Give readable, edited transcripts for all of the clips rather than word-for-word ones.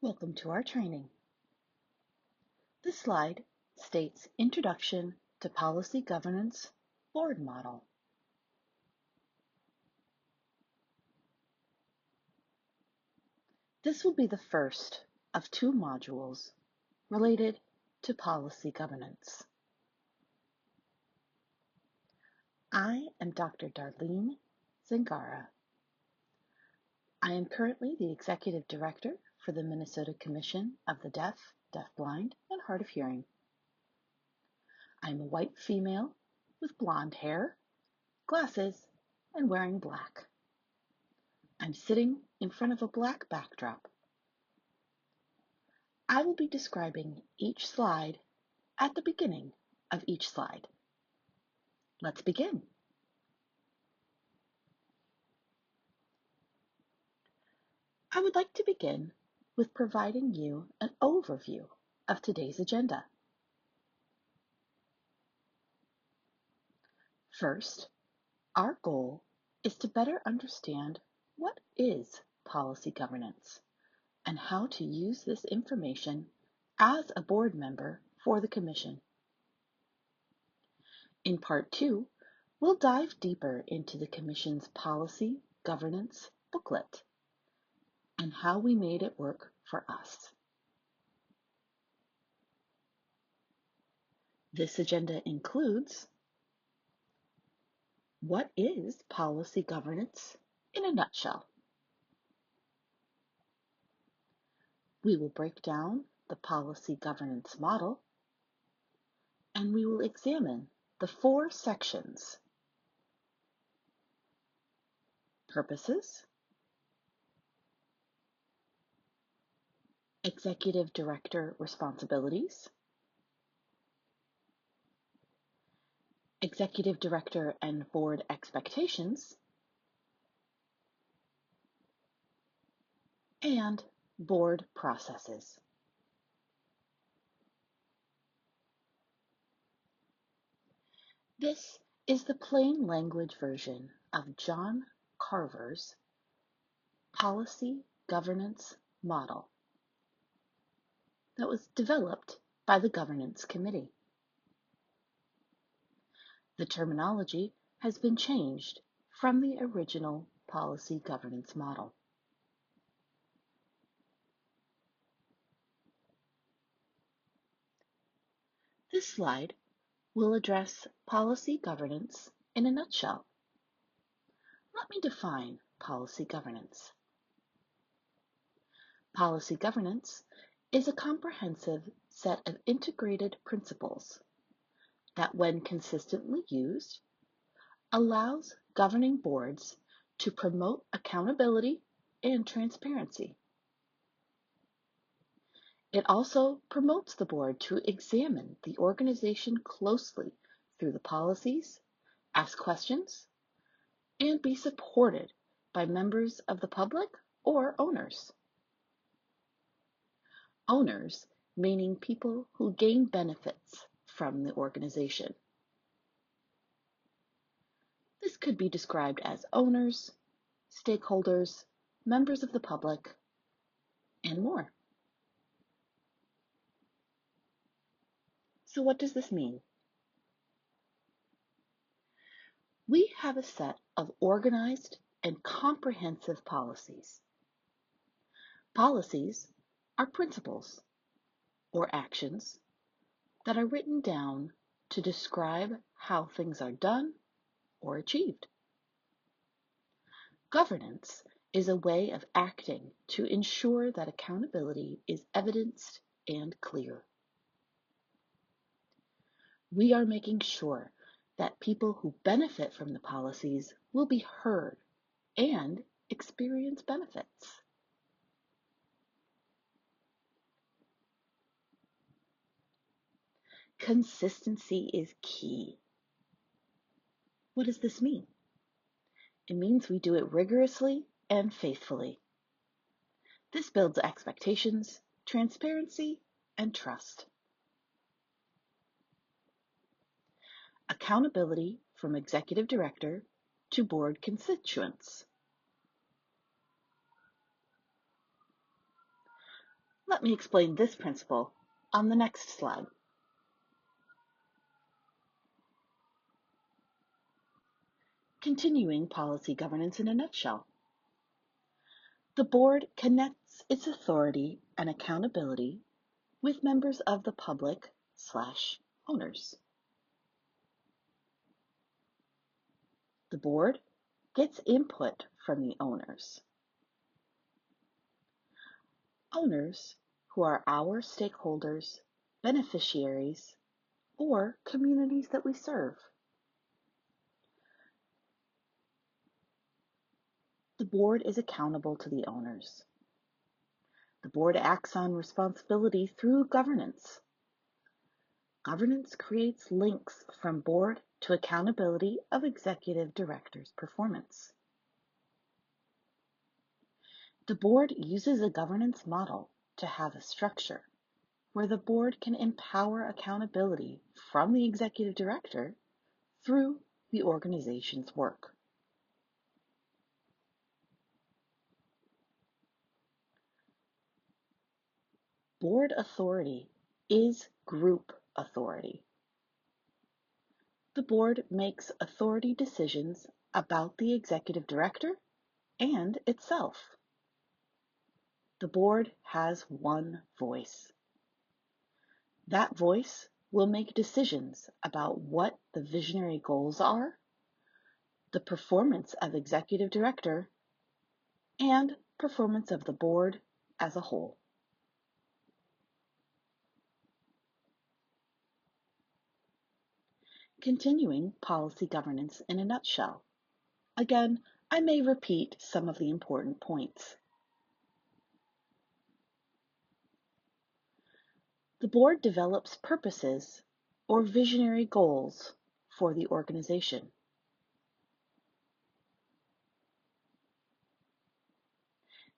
Welcome to our training. This slide states Introduction to Policy Governance Board Model. This will be the first of two modules related to policy governance. I am Dr. Darlene Zingara. I am currently the Executive Director for the Minnesota Commission of the Deaf, Deafblind, and Hard of Hearing. I am a white female with blonde hair, glasses, and wearing black. I'm sitting in front of a black backdrop. I will be describing each slide at the beginning of each slide. Let's begin. I would like to begin with providing you an overview of today's agenda. First, our goal is to better understand what is policy governance and how to use this information as a board member for the Commission. In Part 2, we'll dive deeper into the Commission's policy governance booklet and how we made it work for us. This agenda includes what is policy governance in a nutshell. We will break down the policy governance model, and we will examine the 4 sections: purposes, executive director responsibilities, executive director and board expectations, and board processes. This is the plain language version of John Carver's policy governance model that was developed by the Governance Committee. The terminology has been changed from the original policy governance model. This slide will address policy governance in a nutshell. Let me define policy governance. Policy governance is a comprehensive set of integrated principles that, when consistently used, allows governing boards to promote accountability and transparency. It also promotes the board to examine the organization closely through the policies, ask questions, and be supported by members of the public or owners. Owners meaning people who gain benefits from the organization. This could be described as owners, stakeholders, members of the public, and more. So what does this mean? We have a set of organized and comprehensive policies. Policies are principles or actions that are written down to describe how things are done or achieved. Governance is a way of acting to ensure that accountability is evidenced and clear. We are making sure that people who benefit from the policies will be heard and experience benefits. Consistency is key. What does this mean? It means we do it rigorously and faithfully. This builds expectations, transparency, and trust. Accountability from executive director to board constituents. Let me explain this principle on the next slide. Continuing policy governance in a nutshell. The board connects its authority and accountability with members of the public/owners. The board gets input from the owners. Owners who are our stakeholders, beneficiaries, or communities that we serve. The board is accountable to the owners. The board acts on responsibility through governance. Governance creates links from board to accountability of executive directors' performance. The board uses a governance model to have a structure where the board can empower accountability from the executive director through the organization's work. Board authority is group authority. The board makes authority decisions about the executive director and itself. The board has one voice. That voice will make decisions about what the visionary goals are, the performance of executive director, and performance of the board as a whole. Continuing policy governance in a nutshell. Again, I may repeat some of the important points. The board develops purposes or visionary goals for the organization.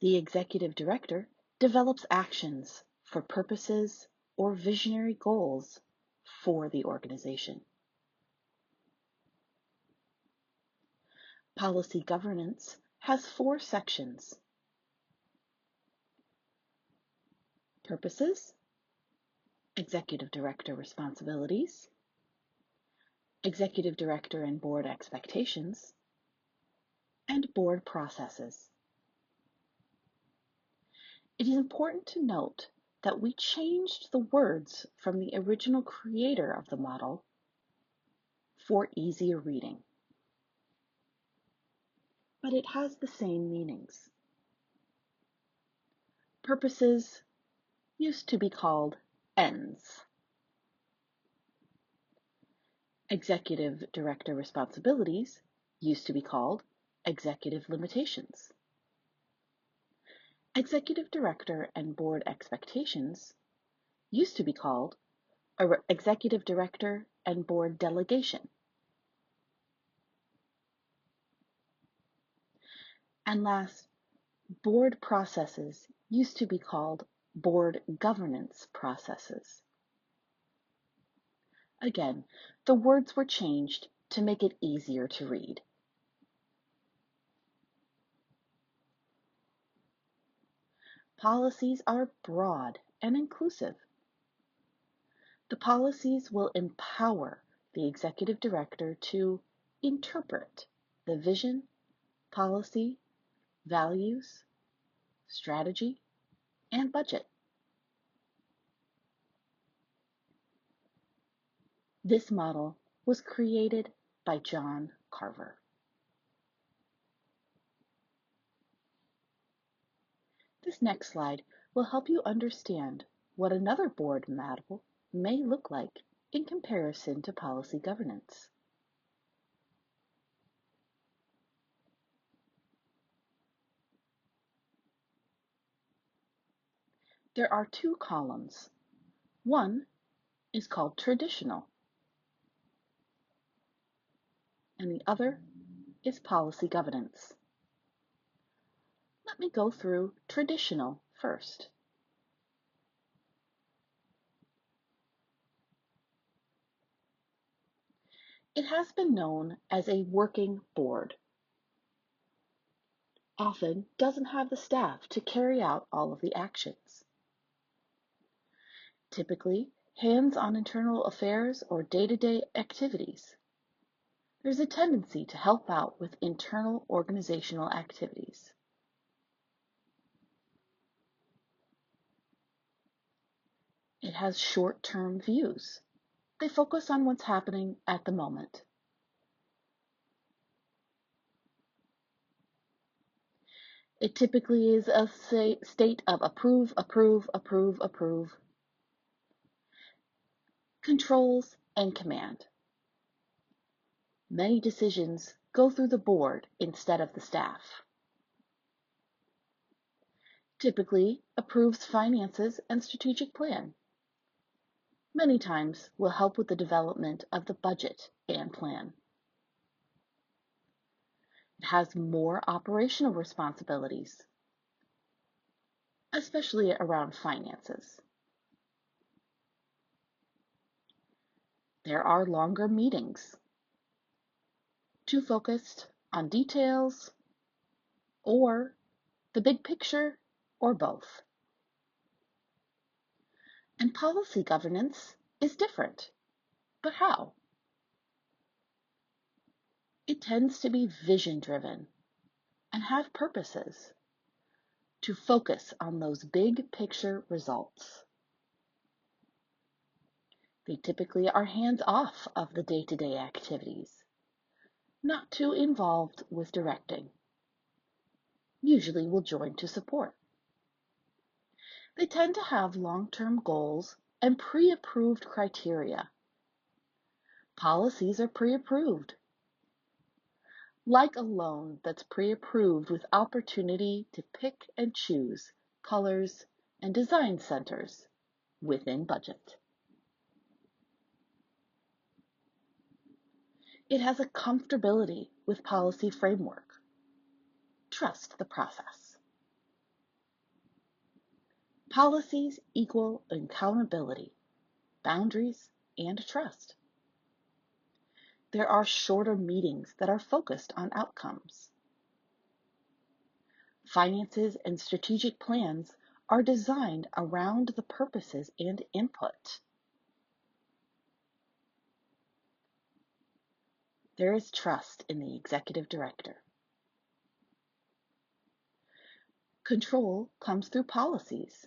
The executive director develops actions for purposes or visionary goals for the organization. Policy governance has 4 sections: purposes, executive director responsibilities, executive director and board expectations, and board processes. It is important to note that we changed the words from the original creator of the model for easier reading, but it has the same meanings. Purposes used to be called ends. Executive director responsibilities used to be called executive limitations. Executive director and board expectations used to be called executive director and board delegation. And last, board processes used to be called board governance processes. Again, the words were changed to make it easier to read. Policies are broad and inclusive. The policies will empower the executive director to interpret the vision, policy, values, strategy, and budget. This model was created by John Carver. This next slide will help you understand what another board model may look like in comparison to policy governance. There are 2 columns. One is called traditional, and the other is policy governance. Let me go through traditional first. It has been known as a working board. Often doesn't have the staff to carry out all of the actions. typically hands on internal affairs or day-to-day activities. There's a tendency to help out with internal organizational activities. It has short-term views. They focus on what's happening at the moment. It typically is a state of approve, approve, approve, approve, controls, and command. Many decisions go through the board instead of the staff. Typically approves finances and strategic plan. Many times will help with the development of the budget and plan. It has more operational responsibilities, especially around finances. There are longer meetings, too focused on details or the big picture or both. And policy governance is different. But how? It tends to be vision-driven and have purposes to focus on those big picture results. They typically are hands-off of the day-to-day activities, not too involved with directing. Usually will join to support. They tend to have long-term goals and pre-approved criteria. Policies are pre-approved, like a loan that's pre-approved with opportunity to pick and choose colors and design centers within budget. It has a comfortability with policy framework. Trust the process. Policies equal accountability, boundaries, and trust. There are shorter meetings that are focused on outcomes. Finances and strategic plans are designed around the purposes and input. There is trust in the executive director. Control comes through policies.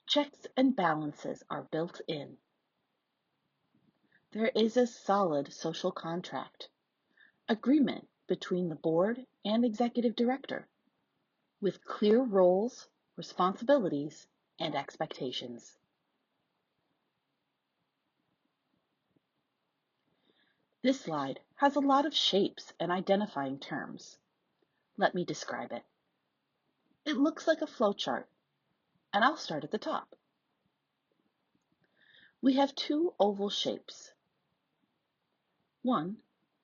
Checks and balances are built in. There is a solid social contract, agreement between the board and executive director, with clear roles, responsibilities, and expectations. This slide has a lot of shapes and identifying terms. Let me describe it. It looks like a flowchart, and I'll start at the top. We have two oval shapes. One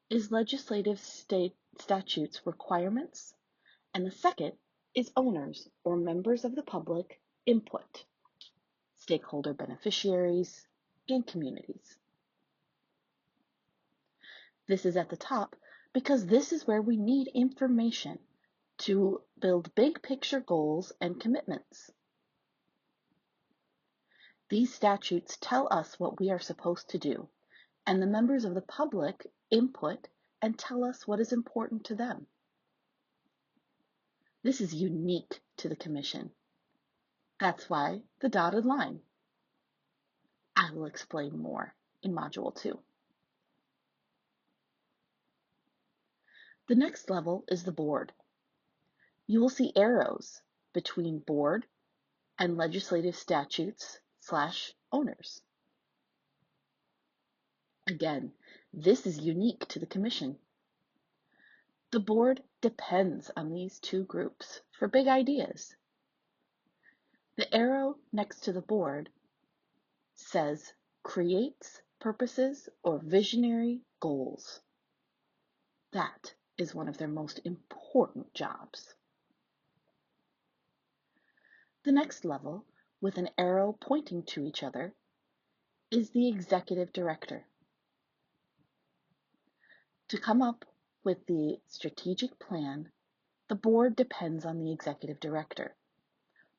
is legislative statutes requirements, and the second is owners or members of the public input, stakeholder beneficiaries, and communities. This is at the top because this is where we need information to build big picture goals and commitments. These statutes tell us what we are supposed to do, and the members of the public input and tell us what is important to them. This is unique to the Commission. That's why the dotted line. I will explain more in Module 2. The next level is the board. You will see arrows between board and legislative statutes/owners. Again, this is unique to the Commission. The board depends on these two groups for big ideas. The arrow next to the board says creates purposes or visionary goals. That is one of their most important jobs. The next level, with an arrow pointing to each other, is the executive director. To come up with the strategic plan, the board depends on the executive director.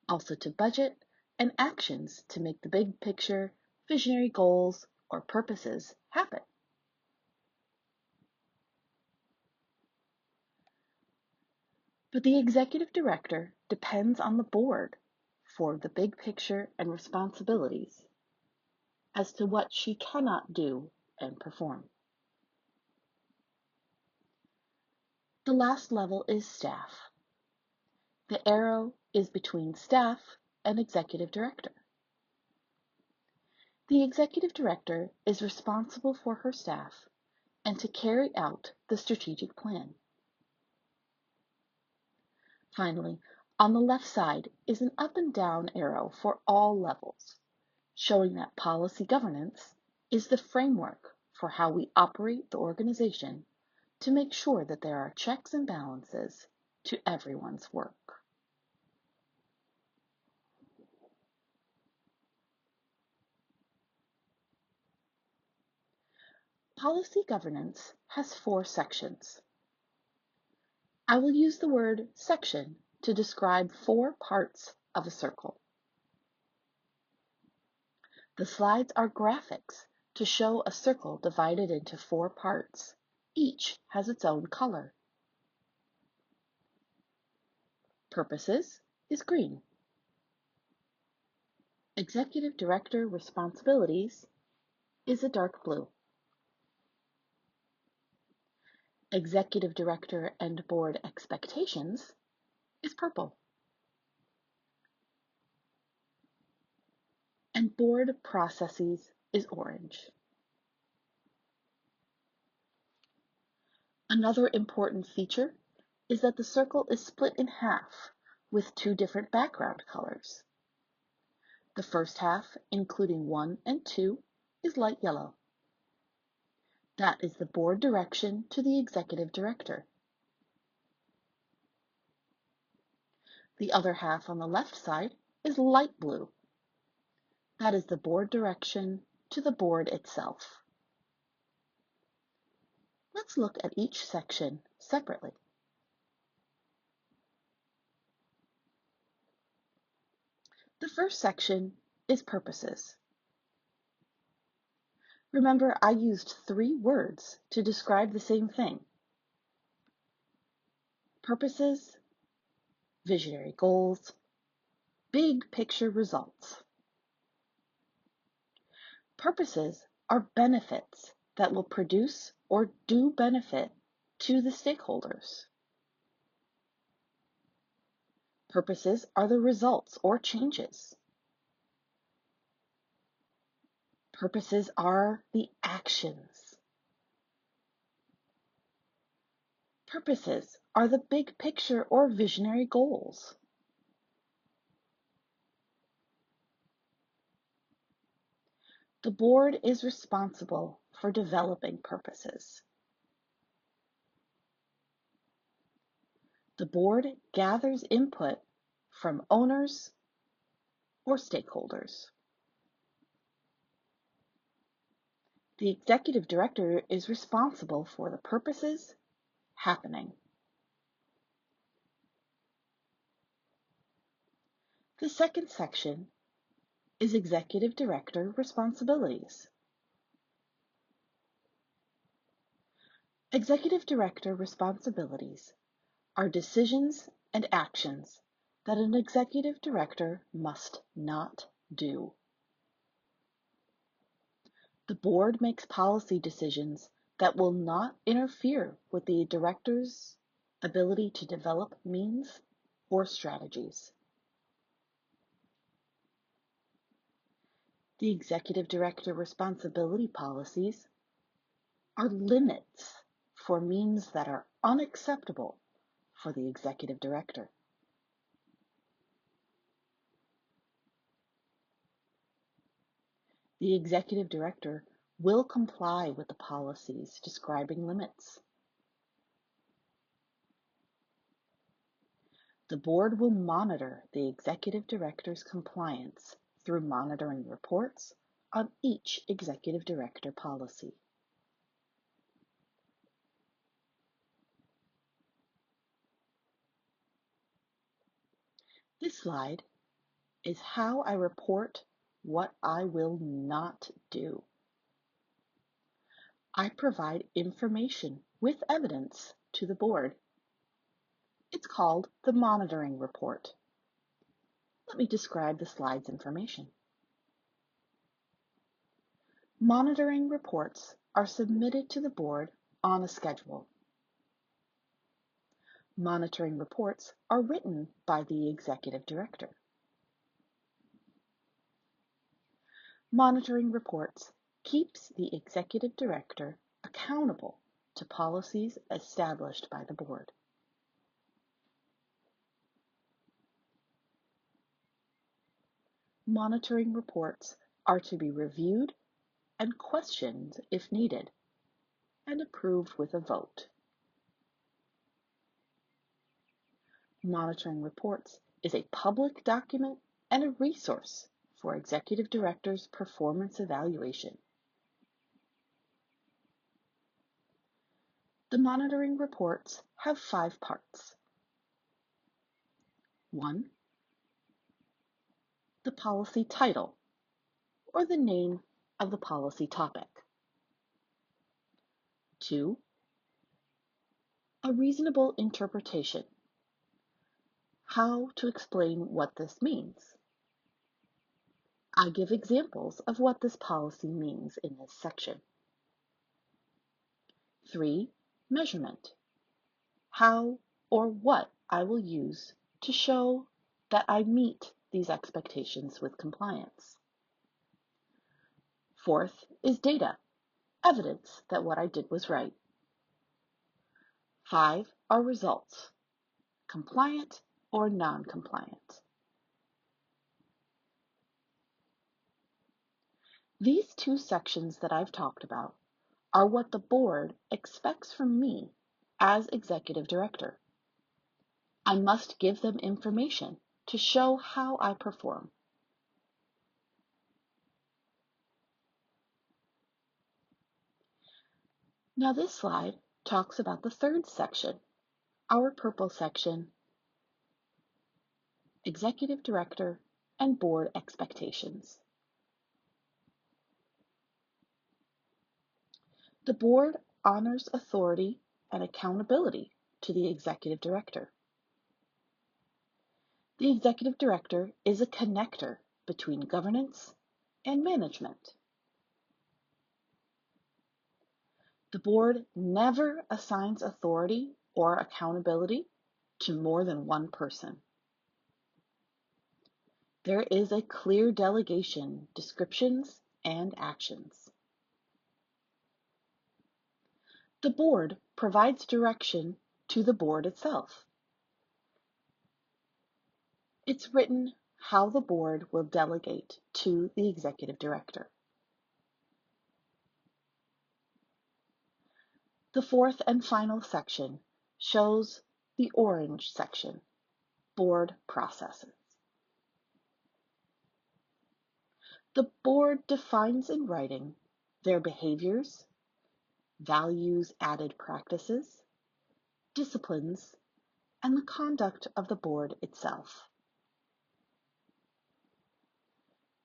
Also to budget, and actions to make the big picture, visionary goals, or purposes happen. But the executive director depends on the board for the big picture and responsibilities as to what she cannot do and perform. The last level is staff. The arrow is between staff and executive director. The executive director is responsible for her staff and to carry out the strategic plan. Finally, on the left side is an up and down arrow for all levels, showing that policy governance is the framework for how we operate the organization to make sure that there are checks and balances to everyone's work. Policy governance has 4 sections. I will use the word section to describe 4 parts of a circle. The slides are graphics to show a circle divided into 4 parts. Each has its own color. Purposes is green. Executive Director Responsibilities is a dark blue. Executive Director and Board Expectations is purple. And Board Processes is orange. Another important feature is that the circle is split in half with 2 different background colors. The first half, including 1 and 2, is light yellow. That is the board direction to the executive director. The other half on the left side is light blue. That is the board direction to the board itself. Let's look at each section separately. The first section is purposes. Remember, I used 3 words to describe the same thing. Purposes, visionary goals, big picture results. Purposes are benefits that will produce or do benefit to the stakeholders. Purposes are the results or changes. Purposes are the actions. Purposes are the big picture or visionary goals. The board is responsible for developing purposes. The board gathers input from owners or stakeholders. The executive director is responsible for the purposes happening. The second section is executive director responsibilities. Executive director responsibilities are decisions and actions that an executive director must not do. The board makes policy decisions that will not interfere with the director's ability to develop means or strategies. The executive director responsibility policies are limits for means that are unacceptable for the executive director. The executive director will comply with the policies describing limits. The board will monitor the executive director's compliance through monitoring reports on each executive director policy. This slide is how I report what I will not do. I provide information with evidence to the board. It's called the monitoring report. Let me describe the slide's information. Monitoring reports are submitted to the board on a schedule. Monitoring reports are written by the executive director. Monitoring reports keeps the executive director accountable to policies established by the board. Monitoring reports are to be reviewed and questioned if needed, and approved with a vote. Monitoring reports is a public document and a resource for executive directors' performance evaluation. The monitoring reports have 5 parts. 1. The policy title, or the name of the policy topic. 2. A reasonable interpretation. How to explain what this means. I give examples of what this policy means in this section. 3. Measurement. How or what I will use to show that I meet these expectations with compliance. 4th is data, evidence that what I did was right. 5 are results, compliant or non-compliant. These 2 sections that I've talked about are what the board expects from me as executive director. I must give them information to show how I perform. Now this slide talks about the 3rd section, our purple section, executive director and board expectations. The board honors authority and accountability to the executive director. The executive director is a connector between governance and management. The board never assigns authority or accountability to more than one person. There is a clear delegation, descriptions, and actions. The board provides direction to the board itself. It's written how the board will delegate to the executive director. The 4th and final section shows the orange section, board processes. The board defines in writing their behaviors, values added practices, disciplines, and the conduct of the board itself.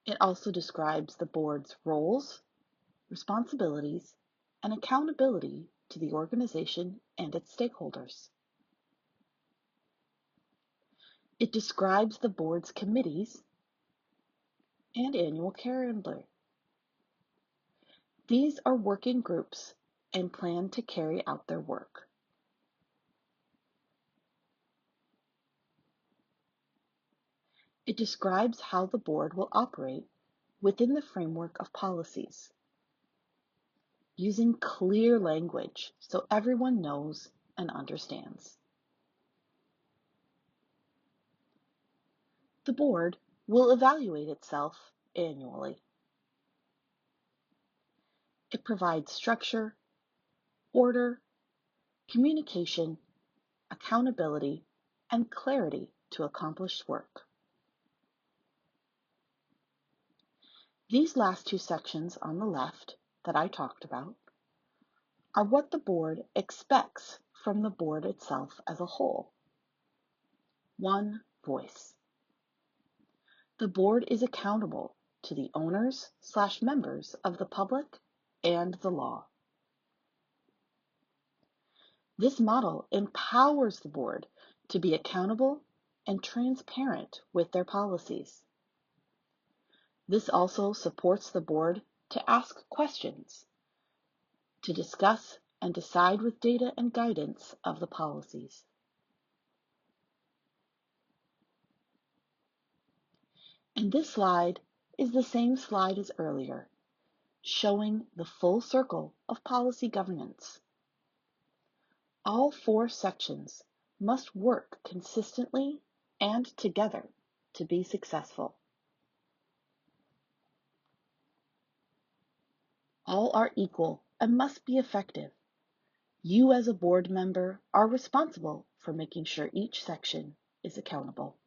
It also describes the board's roles, responsibilities, and accountability to the organization and its stakeholders. It describes the board's committees and annual calendar. These are working groups and plan to carry out their work. It describes how the board will operate within the framework of policies, using clear language so everyone knows and understands. The board will evaluate itself annually. It provides structure, order, communication, accountability, and clarity to accomplish work. These last 2 sections on the left that I talked about are what the board expects from the board itself as a whole. One voice. The board is accountable to the owners/members of the public and the law. This model empowers the board to be accountable and transparent with their policies. This also supports the board to ask questions, to discuss and decide with data and guidance of the policies. And this slide is the same slide as earlier, showing the full circle of policy governance. All 4 sections must work consistently and together to be successful. All are equal and must be effective. You as a board member are responsible for making sure each section is accountable.